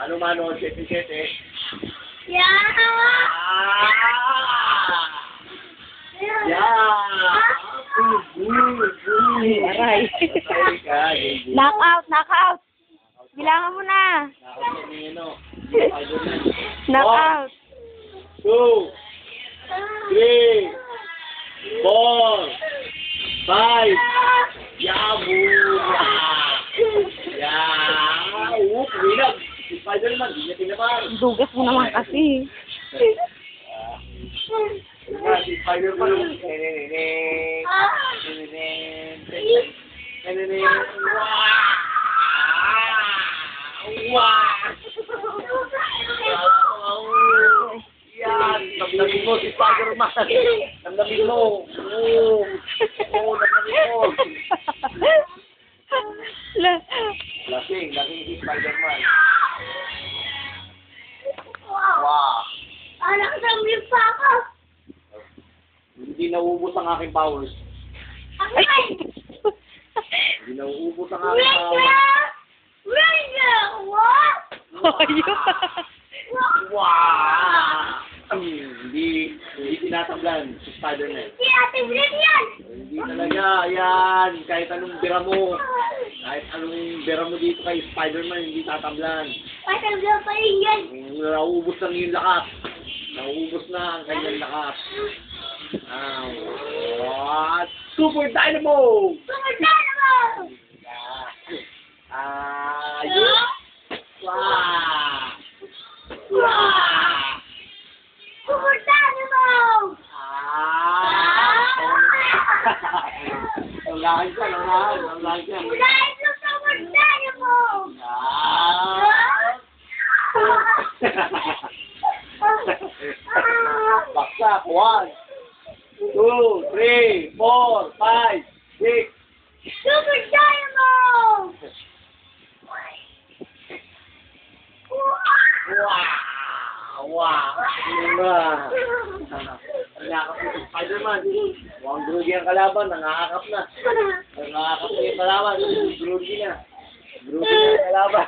Mano-mano, 7-7. Yeah! Yeah! Aray. Knockout. Bilangan mo na. Knockout. 2, 3, 4, 5. Yabu! Yeah! Winag! Si Spider-Man, di niya tinaman. Dugas mo naman kasi. Si Spider-Man. Yan! Damdamin mo si Spider-Man! Damdamin mo! Oo! Oo, damdamin mo! Lasing si Spider-Man. Wow! Anak, sambil pa ako. Hindi nauubos ang aking powers. Aray! Hindi nauubos ang aking powers. Wow! Hindi tinatablan si Spider-Man. Si Ate Blim yan! Hindi talaga, yan. Kahit anong bira mo. Kahit anong bira mo dito kay Spider-Man, hindi tatablan. Ate Blim pa rin yan! Nauubos lang yung lakas. Nauubos na ang kanyang lakas. What? Super Dynamo! Super Dynamo! Yun! Wow! Wow! Super Dynamo! Ang lahat ka, ang lahat ka. Dahil sa Super Dynamo! Baksak, 1, 2, 3, 4, 5, 6. Super Dynamo! Wow! Nangakap na si Spider-Man. Huwag grugi ang kalaban, nangakap na. Nangakap na yung kalaban, grugi na. Grugi na ang kalaban.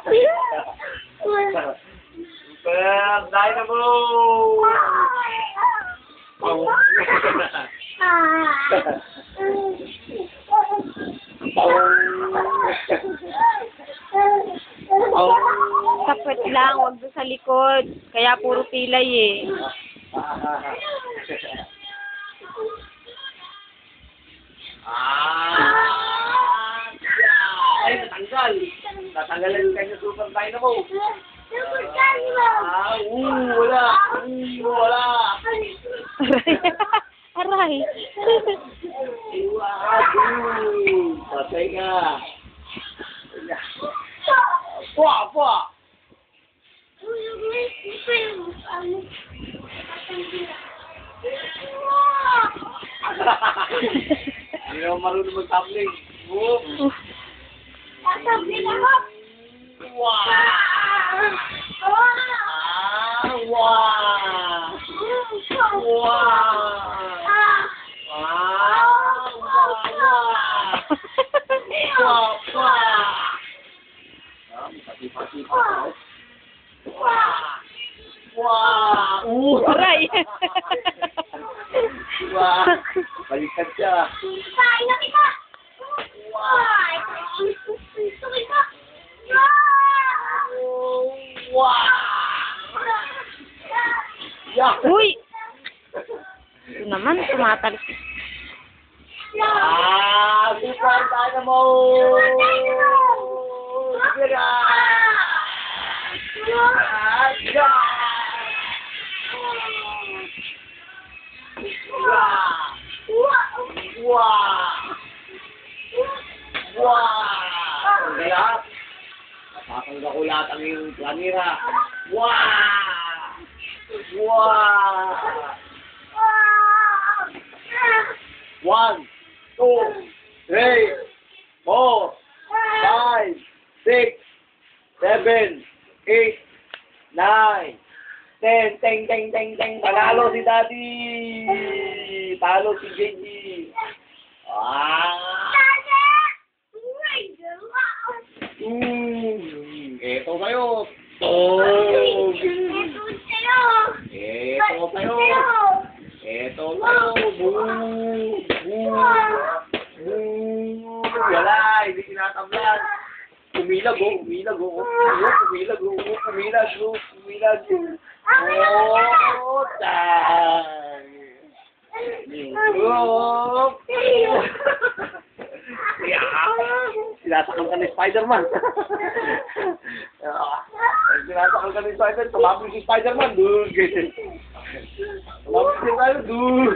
Super Dynamo! Kapit lang, wag doon sa likod. Kaya puro pilay eh. Ay, natanggal. Natanggalan yung kanya Super Dynamo. Super Dynamo! Wala. Wala. Aray. Patay ka. Pwa! Hindi naman marunong mag-tabling. Sasabihin ako! Wow! Aray. Baliktad siya. Kain na kita! Tuloy ka! Uy! Ito naman, tumatalis. Super Dynamo! Gira! Ang galap! Napakangga ko lahat ang iyong planira. One, 2, 3, 4, 5, 6, 7, 8, 9, 10. Teng. Panalo si Daddy! Talo si JG! Eto kayo! Wala, hindi tinatablan. Umilag, oh. Umilag, oh. Umilag, oh. Umilag, oh. Umilag. Oh, tang. Oh. Sinasakal ka ni Spider-Man. Sinasakal ka ni Spider-Man. Tumapos si Spider-Man. Tumapos si Spider-Man.